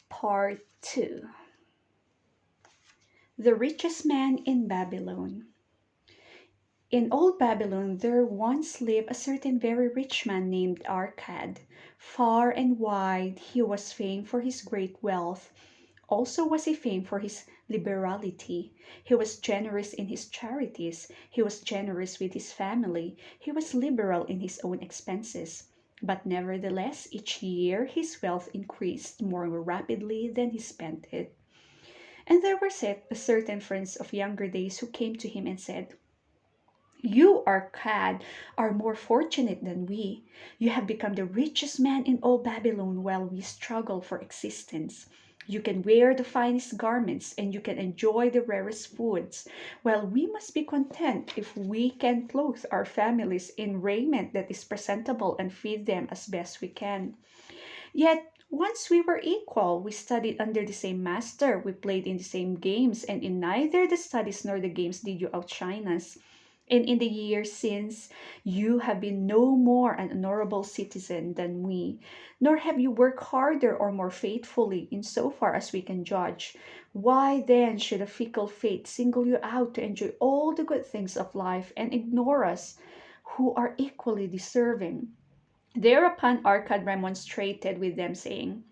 Part 2. The Richest Man in Babylon. In old Babylon there once lived a certain very rich man named Arcad. Far and wide he was famed for his great wealth. Also was he famed for his liberality. He was generous in his charities. He was generous with his family. He was liberal in his own expenses. But nevertheless, each year his wealth increased more rapidly than he spent it. And there were certain friends of younger days who came to him and said, "You, Arcad, are more fortunate than we. You have become the richest man in all Babylon while we struggle for existence. You can wear the finest garments and you can enjoy the rarest foods, while we must be content if we can clothe our families in raiment that is presentable and feed them as best we can. Yet once we were equal, we studied under the same master, we played in the same games, and in neither the studies nor the games did you outshine us. And in the years since, you have been no more an honorable citizen than we, nor have you worked harder or more faithfully in so far as we can judge. Why then should a fickle fate single you out to enjoy all the good things of life and ignore us, who are equally deserving?" Thereupon Arcad remonstrated with them, saying,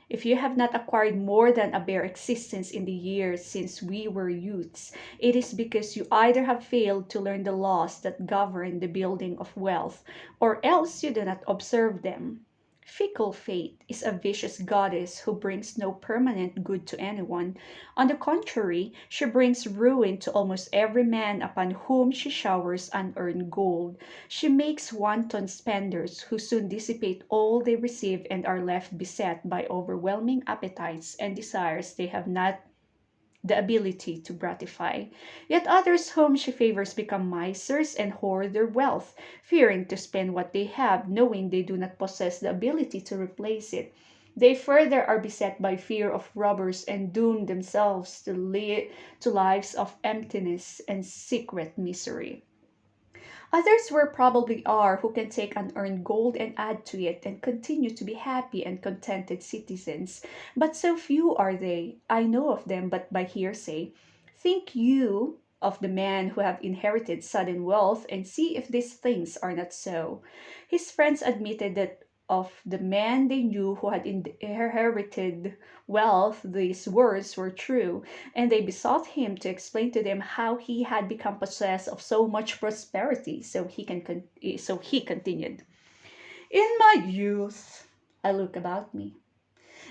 "If you have not acquired more than a bare existence in the years since we were youths, it is because you either have failed to learn the laws that govern the building of wealth, or else you do not observe them. Fickle fate is a vicious goddess who brings no permanent good to anyone. On the contrary, she brings ruin to almost every man upon whom she showers unearned gold. She makes wanton spenders who soon dissipate all they receive and are left beset by overwhelming appetites and desires they have not the ability to gratify. Yet others whom she favors become misers and hoard their wealth, fearing to spend what they have, knowing they do not possess the ability to replace it. They further are beset by fear of robbers and doom themselves to lives of emptiness and secret misery. Others were probably are who can take unearned gold and add to it and continue to be happy and contented citizens. But so few are they. I know of them but by hearsay. Think you of the men who have inherited sudden wealth and see if these things are not so. His friends admitted that of the men they knew who had inherited wealth, these words were true, and they besought him to explain to them how he had become possessed of so much prosperity. So he continued, "In my youth, I looked about me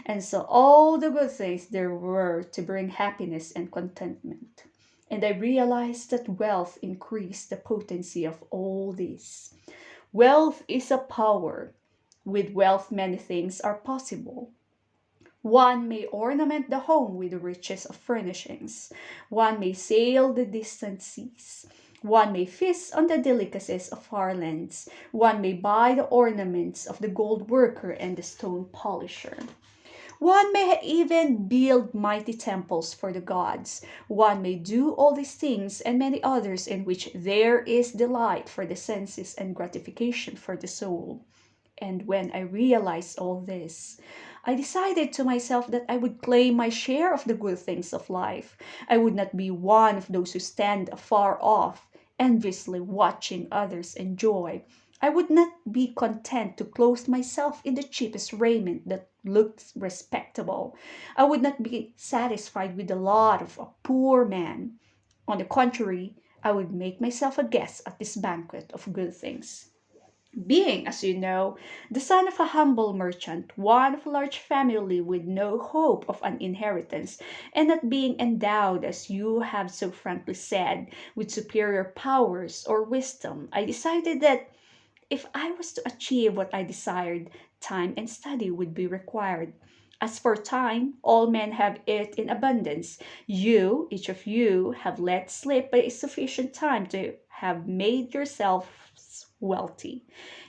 and saw all the good things there were to bring happiness and contentment. And I realized that wealth increased the potency of all this. Wealth is a power. With wealth, many things are possible. One may ornament the home with the richest of furnishings. One may sail the distant seas. One may feast on the delicacies of far lands. One may buy the ornaments of the gold worker and the stone polisher. One may even build mighty temples for the gods. One may do all these things and many others in which there is delight for the senses and gratification for the soul. And when I realized all this, I decided to myself that I would claim my share of the good things of life. I would not be one of those who stand afar off, enviously watching others enjoy. I would not be content to clothe myself in the cheapest raiment that looks respectable. I would not be satisfied with the lot of a poor man. On the contrary, I would make myself a guest at this banquet of good things. Being, as you know, the son of a humble merchant, one of a large family with no hope of an inheritance, and not being endowed, as you have so frankly said, with superior powers or wisdom, I decided that if I was to achieve what I desired, time and study would be required. As for time, all men have it in abundance. You, each of you, have let slip a sufficient time to have made yourselves wealthy.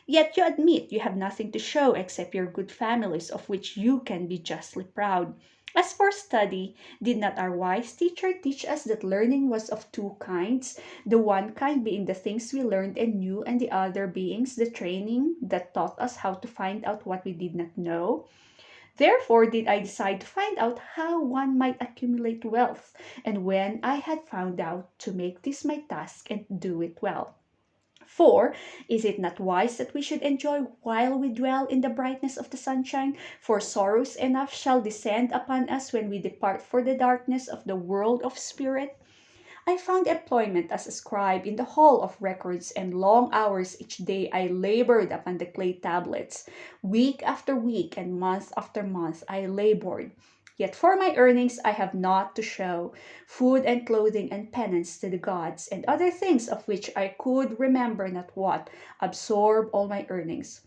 Yet you admit you have nothing to show except your good families, of which you can be justly proud. As for study, did not our wise teacher teach us that learning was of two kinds? The one kind being the things we learned and knew, and the other being the training that taught us how to find out what we did not know. Therefore did I decide to find out how one might accumulate wealth, and when I had found out, to make this my task and do it well. For is it not wise that we should enjoy while we dwell in the brightness of the sunshine? For sorrows enough shall descend upon us when we depart for the darkness of the world of spirit. I found employment as a scribe in the hall of records, and long hours each day I labored upon the clay tablets. Week after week and month after month I labored. Yet for my earnings I have naught to show, food and clothing and penance to the gods, and other things of which I could remember not what, absorb all my earnings.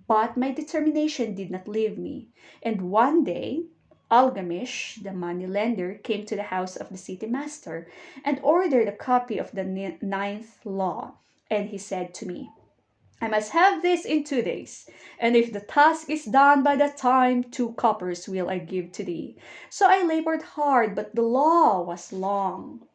But my determination did not leave me, and one day Algamish, the money-lender, came to the house of the city master and ordered a copy of the ninth law. And he said to me, I must have this in 2 days, and if the task is done by that time, 2 coppers will I give to thee. So I labored hard, but the law was long.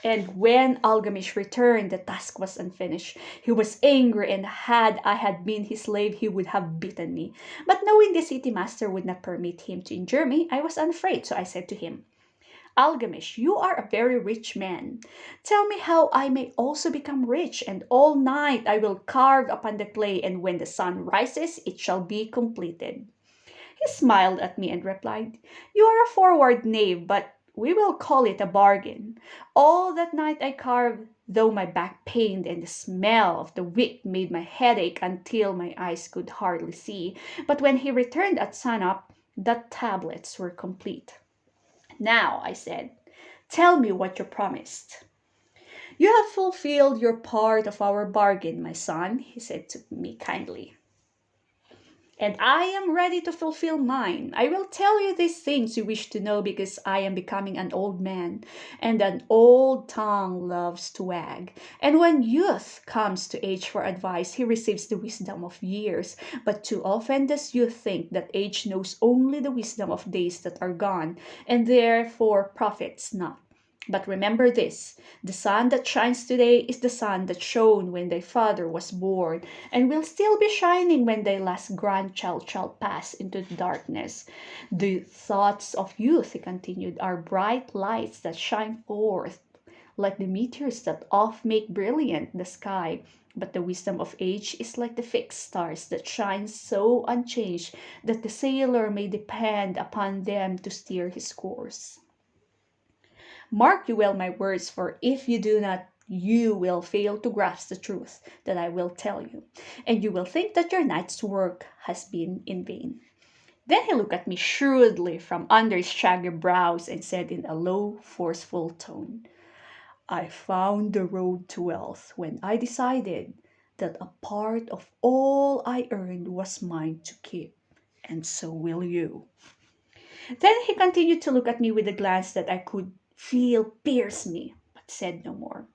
And when Algamish returned, the task was unfinished. He was angry, and had I had been his slave, he would have beaten me. But knowing the city master would not permit him to injure me, I was unafraid. So I said to him, Algamish, you are a very rich man. Tell me how I may also become rich, and all night I will carve upon the clay, and when the sun rises, it shall be completed. He smiled at me and replied, You are a forward knave, but we will call it a bargain. All that night I carved, though my back pained and the smell of the wick made my head ache until my eyes could hardly see. But when he returned at sunup, the tablets were complete. Now, I said, tell me what you promised. You have fulfilled your part of our bargain, my son, he said to me kindly. And I am ready to fulfill mine. I will tell you these things you wish to know because I am becoming an old man, and an old tongue loves to wag. And when youth comes to age for advice, he receives the wisdom of years. But too often does youth think that age knows only the wisdom of days that are gone, and therefore profits not. But remember this, the sun that shines today is the sun that shone when thy father was born, and will still be shining when thy last grandchild shall pass into the darkness. The thoughts of youth, he continued, are bright lights that shine forth like the meteors that oft make brilliant the sky. But the wisdom of age is like the fixed stars that shine so unchanged that the sailor may depend upon them to steer his course. Mark you well my words, for if you do not, you will fail to grasp the truth that I will tell you, and you will think that your night's work has been in vain. Then he looked at me shrewdly from under his shaggy brows and said in a low, forceful tone, I found the road to wealth when I decided that a part of all I earned was mine to keep, and so will you. Then he continued to look at me with a glance that I could feel pierce me, but said no more.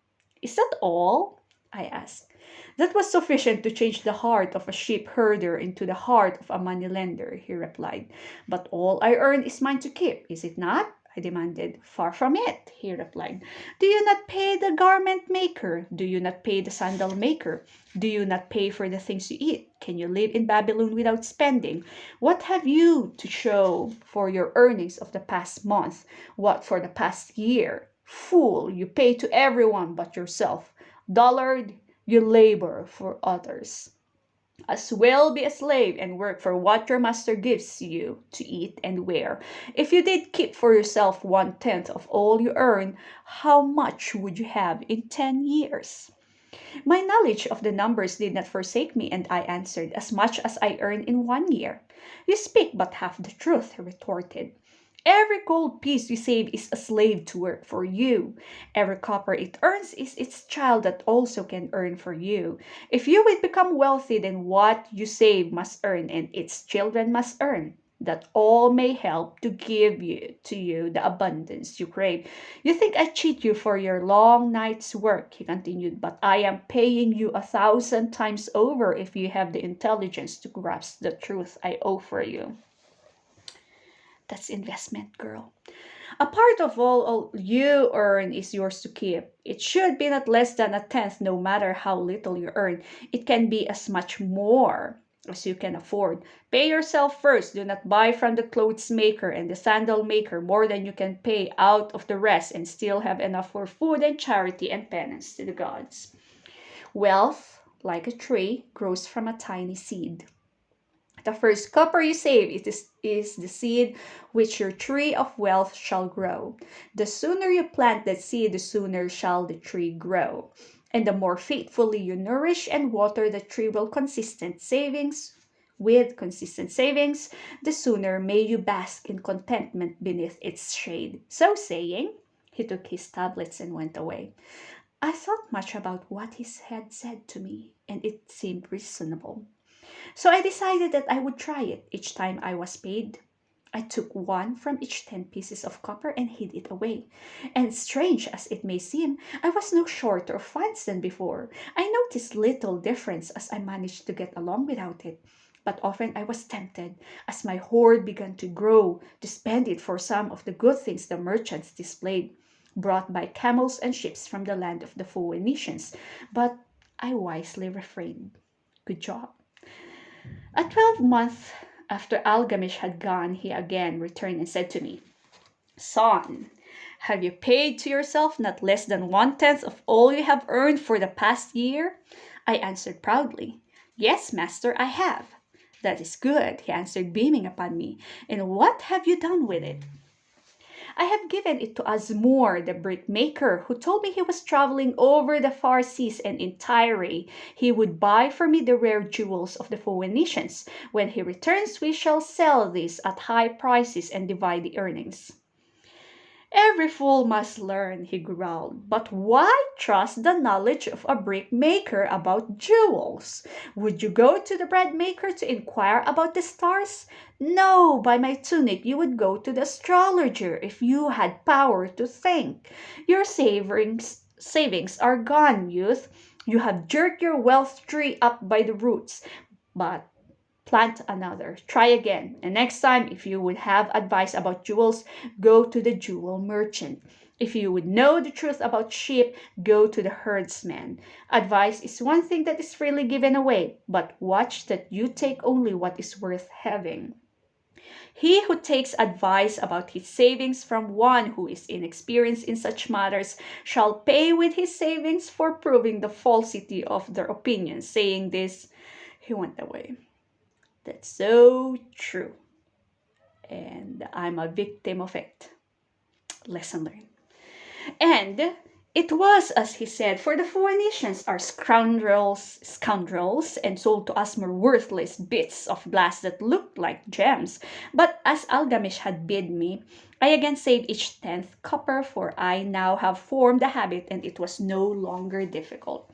Is that all? I asked. That was sufficient to change the heart of a sheep herder into the heart of a moneylender, he replied. But all I earn is mine to keep, is it not? I demanded. Far from it, he replied. Do you not pay the garment maker? Do you not pay the sandal maker? Do you not pay for the things you eat? Can you live in Babylon without spending? What have you to show for your earnings of the past month? What for the past year? Fool, you pay to everyone but yourself. Dullard, you labor for others. As well be a slave and work for what your master gives you to eat and wear. If you did keep for yourself 1/10 of all you earn, how much would you have in 10 years? My knowledge of the numbers did not forsake me, and I answered, As much as I earn in 1 year. You speak but half the truth, he retorted. Every gold piece you save is a slave to work for you. Every copper it earns is its child that also can earn for you. If you would become wealthy, then what you save must earn, and its children must earn, that all may help to give you to you the abundance you crave. You think I cheat you for your long night's work, he continued, but I am paying you 1,000 times over if you have the intelligence to grasp the truth I offer you. That's investment, girl. A part of all you earn is yours to keep. It should be not less than a tenth, no matter how little you earn. It can be as much more as you can afford. Pay yourself first. Do not buy from the clothes maker and the sandal maker more than you can pay out of the rest and still have enough for food and charity and penance to the gods. Wealth, like a tree, grows from a tiny seed. The first copper you save is the seed which your tree of wealth shall grow. The sooner you plant that seed, the sooner shall the tree grow. And the more faithfully you nourish and water the tree with consistent savings, the sooner may you bask in contentment beneath its shade. So saying, he took his tablets and went away. I thought much about what he had said to me, and it seemed reasonable. So I decided that I would try it. Each time I was paid, I took one from each 10 pieces of copper and hid it away. And strange as it may seem, I was no shorter of funds than before. I noticed little difference as I managed to get along without it. But often I was tempted, as my hoard began to grow, to spend it for some of the good things the merchants displayed, brought by camels and ships from the land of the Phoenicians. But I wisely refrained. Good job. A 12-month after Algamish had gone, he again returned and said to me, Son, have you paid to yourself not less than 1/10 of all you have earned for the past year? I answered proudly, Yes, master, I have. That is good, he answered, beaming upon me. And what have you done with it? I have given it to Azmur, the brickmaker, who told me he was traveling over the far seas and in Tyre he would buy for me the rare jewels of the Phoenicians. When he returns, we shall sell these at high prices and divide the earnings. Every fool must learn, he growled. But why trust the knowledge of a brickmaker about jewels? Would you go to the bread maker to inquire about the stars? No, by my tunic, you would go to the astrologer if you had power to think. Your savings are gone, youth. You have jerked your wealth tree up by the roots. But plant another. Try again. And next time, if you would have advice about jewels, go to the jewel merchant. If you would know the truth about sheep, go to the herdsman. Advice is one thing that is freely given away, but watch that you take only what is worth having. He who takes advice about his savings from one who is inexperienced in such matters shall pay with his savings for proving the falsity of their opinions. Saying this, he went away. That's so true. And I'm a victim of it. Lesson learned. And it was as he said, for the Phoenicians are scoundrels, and sold to us more worthless bits of glass that looked like gems. But as Algamish had bid me, I again saved each 10th copper, for I now have formed the habit, and it was no longer difficult.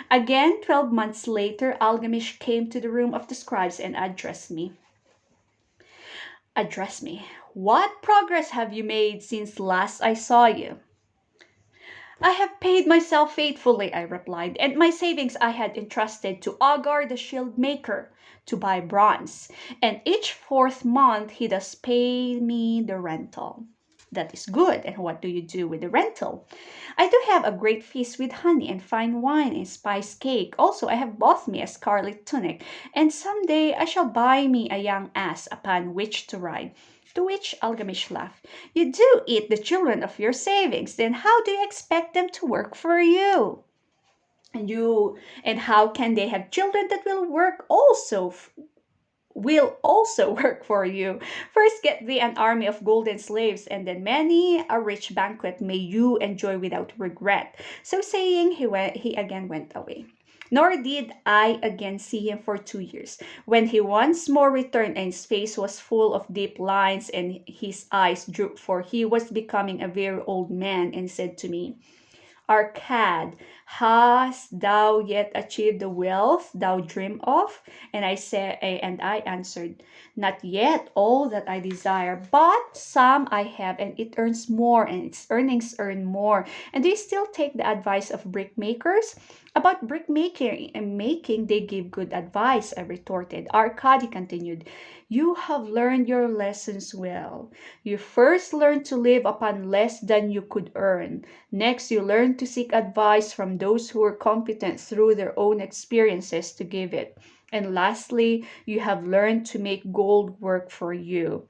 Again, 12 months later, Algamish came to the room of the scribes and addressed me. What progress have you made since last I saw you? I have paid myself faithfully, I replied, and my savings I had entrusted to Agar the shield maker to buy bronze, and each 4th month he does pay me the rental. That is good. And what do you do with the rental? I do have a great feast with honey and fine wine and spice cake. Also, I have bought me a scarlet tunic, and some day I shall buy me a young ass upon which to ride. To which Algamish laughed. You do eat the children of your savings, then how do you expect them to work for you? And how can they have children that will also work for you? First get thee an army of golden slaves, and then many a rich banquet may you enjoy without regret. So saying, he again went away. Nor did I again see him for 2 years. When he once more returned, and his face was full of deep lines, and his eyes drooped, for he was becoming a very old man, and said to me, Arcad, hast thou yet achieved the wealth thou dream of? And I answered, Not yet all that I desire, but some I have, and it earns more, and its earnings earn more. And do you still take the advice of brickmakers? About brick making, they give good advice, I retorted. Arkady continued, you have learned your lessons well. You first learned to live upon less than you could earn. Next, you learned to seek advice from those who were competent through their own experiences to give it. And lastly, you have learned to make gold work for you.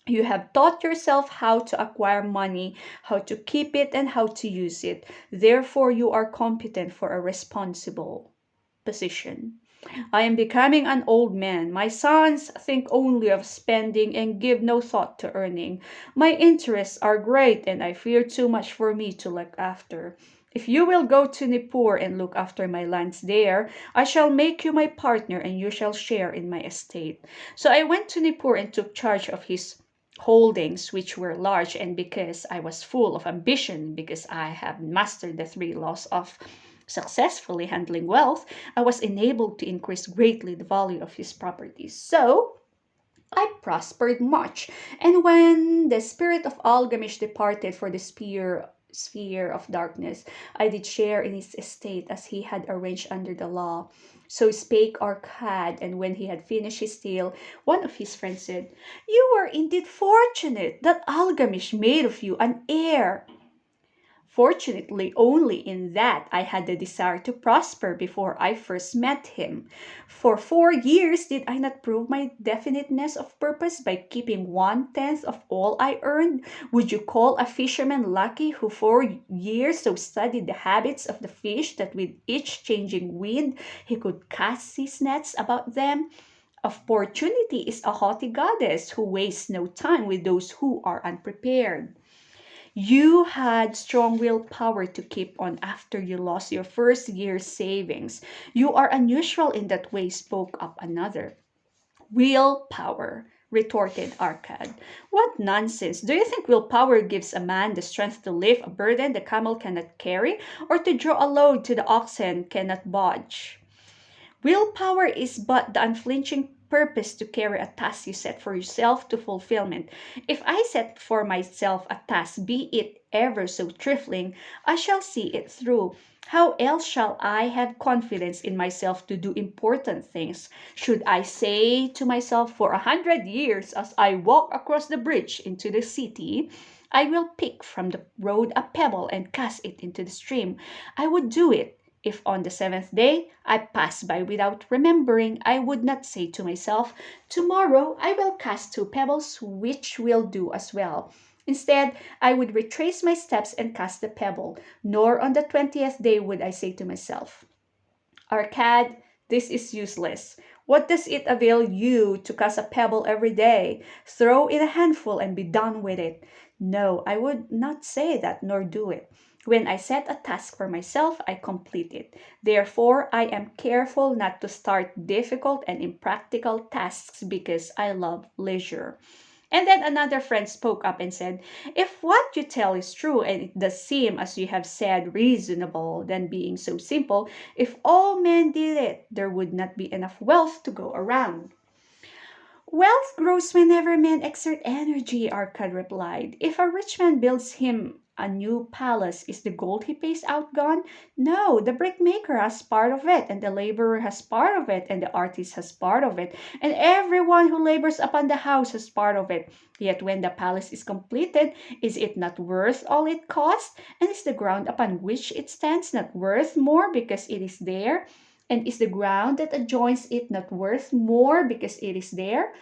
You have taught yourself how to acquire money, how to keep it, and how to use it. Therefore, you are competent for a responsible position. I am becoming an old man. My sons think only of spending and give no thought to earning. My interests are great and I fear too much for me to look after. If you will go to Nippur and look after my lands there, I shall make you my partner and you shall share in my estate. So I went to Nippur and took charge of his holdings, which were large, and because I was full of ambition, because I have mastered the three laws of successfully handling wealth, I was enabled to increase greatly the value of his properties. So I prospered much. And when the spirit of Algamish departed for the sphere of darkness, I did share in his estate as he had arranged under the law. So spake Arcad, and when he had finished his tale, one of his friends said, you were indeed fortunate that Algamish made of you an heir. Fortunately, only in that I had the desire to prosper before I first met him. For 4 years did I not prove my definiteness of purpose by keeping 1/10 of all I earned? Would you call a fisherman lucky who 4 years so studied the habits of the fish that with each changing wind he could cast his nets about them? Opportunity is a haughty goddess who wastes no time with those who are unprepared. You had strong willpower to keep on after you lost your first year's savings. You are unusual in that way, spoke up another. Willpower, retorted Arcad. What nonsense! Do you think willpower gives a man the strength to lift a burden the camel cannot carry, or to draw a load to the oxen cannot budge? Willpower is but the unflinching purpose to carry a task you set for yourself to fulfillment. If I set for myself a task, be it ever so trifling, I shall see it through. How else shall I have confidence in myself to do important things? Should I say to myself for 100 years as I walk across the bridge into the city, I will pick from the road a pebble and cast it into the stream. I would do it. If on the seventh day I pass by without remembering, I would not say to myself, tomorrow I will cast 2 pebbles, which will do as well. Instead, I would retrace my steps and cast the pebble, nor on the 20th day would I say to myself, Arcad, this is useless. What does it avail you to cast a pebble every day? Throw in a handful and be done with it. No, I would not say that nor do it. When I set a task for myself, I complete it. Therefore, I am careful not to start difficult and impractical tasks because I love leisure. And then another friend spoke up and said, if what you tell is true and it does seem, as you have said, reasonable, then being so simple, if all men did it, there would not be enough wealth to go around. Wealth grows whenever men exert energy, Arcad replied. If a rich man builds him a new palace, is the gold he pays out gone? No, the brickmaker has part of it, and the laborer has part of it, and the artist has part of it, and everyone who labors upon the house has part of it. Yet when the palace is completed, is it not worth all it cost? And is the ground upon which it stands not worth more because it is there? And is the ground that adjoins it not worth more because it is there?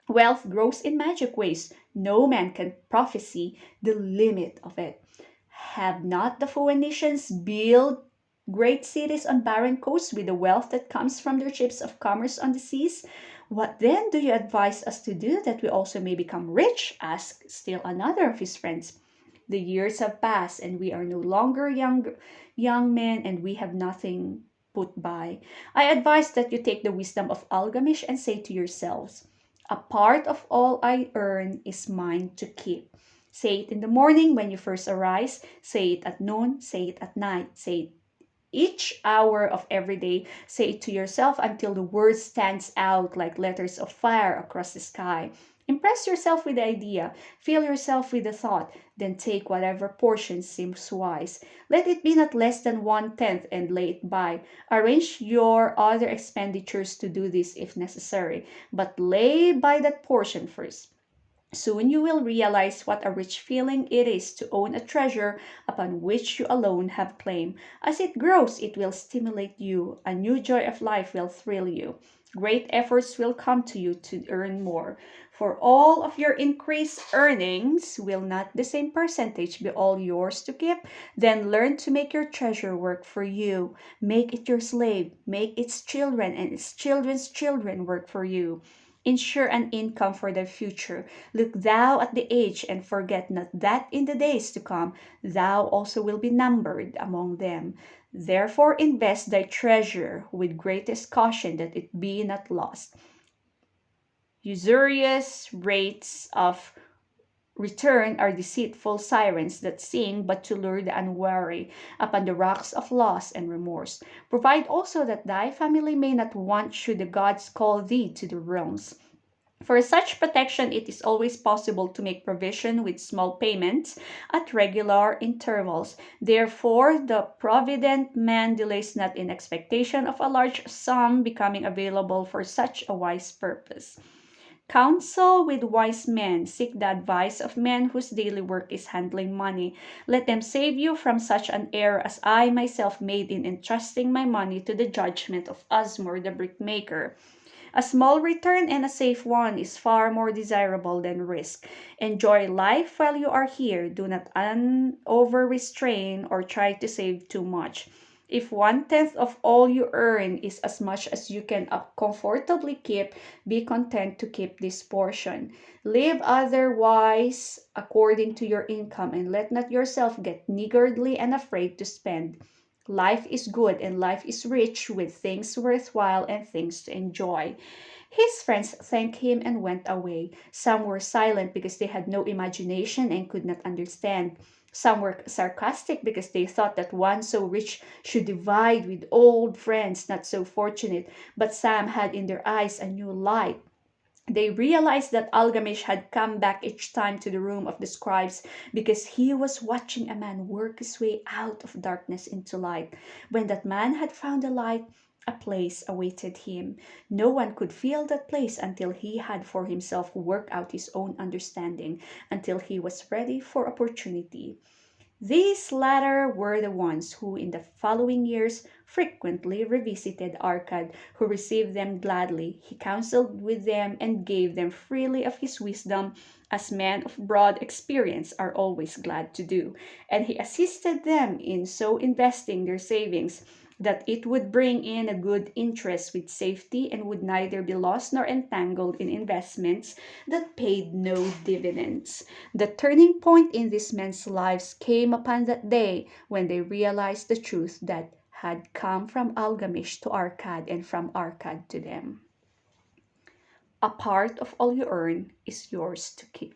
Wealth grows in magic ways. No man can prophesy the limit of it. Have not the Phoenicians built great cities on barren coasts with the wealth that comes from their ships of commerce on the seas? What then do you advise us to do that we also may become rich? Asked still another of his friends. The years have passed and we are no longer young men and we have nothing put by. I advise that you take the wisdom of Algamish and say to yourselves, a part of all I earn is mine to keep. Say it in the morning when you first arise, say it at noon, say it at night, say it each hour of every day. Say it to yourself until the word stands out like letters of fire across the sky. Impress yourself with the idea, fill yourself with the thought, then take whatever portion seems wise. Let it be not less than 1/10 and lay it by. Arrange your other expenditures to do this if necessary, but lay by that portion first. Soon you will realize what a rich feeling it is to own a treasure upon which you alone have claim. As it grows, it will stimulate you. A new joy of life will thrill you. Great efforts will come to you to earn more. For all of your increased earnings, will not the same percentage be all yours to keep? Then learn to make your treasure work for you. Make it your slave. Make its children and its children's children work for you. Ensure an income for the future. Look thou at the age, and forget not that in the days to come thou also will be numbered among them. Therefore invest thy treasure with greatest caution that it be not lost. Usurious rates of return are deceitful sirens that sing but to lure the unwary upon the rocks of loss and remorse. Provide also that thy family may not want should the gods call thee to the realms. For such protection, it is always possible to make provision with small payments at regular intervals. Therefore, the provident man delays not in expectation of a large sum becoming available for such a wise purpose. Counsel with wise men. Seek the advice of men whose daily work is handling money. Let them save you from such an error as I myself made in entrusting my money to the judgment of Asmur the brickmaker. A small return and a safe one is far more desirable than risk. Enjoy life while you are here. Do not over restrain or try to save too much. If 1/10 of all you earn is as much as you can comfortably keep, be content to keep this portion. Live otherwise according to your income, and let not yourself get niggardly and afraid to spend. Life is good and life is rich with things worthwhile and things to enjoy. His friends thanked him and went away. Some were silent because they had no imagination and could not understand. Some were sarcastic because they thought that one so rich should divide with old friends not so fortunate. But Sam had in their eyes a new light. They realized that Algamish had come back each time to the room of the scribes because he was watching a man work his way out of darkness into light. When that man had found the light, a place awaited him. No one could feel that place until he had for himself worked out his own understanding, until he was ready for opportunity. These latter were the ones who in the following years frequently revisited Arcad, who received them gladly. He counseled with them and gave them freely of his wisdom, as men of broad experience are always glad to do, and he assisted them in so investing their savings that it would bring in a good interest with safety and would neither be lost nor entangled in investments that paid no dividends. The turning point in these men's lives came upon that day when they realized the truth that had come from Algamish to Arcad and from Arcad to them. A part of all you earn is yours to keep.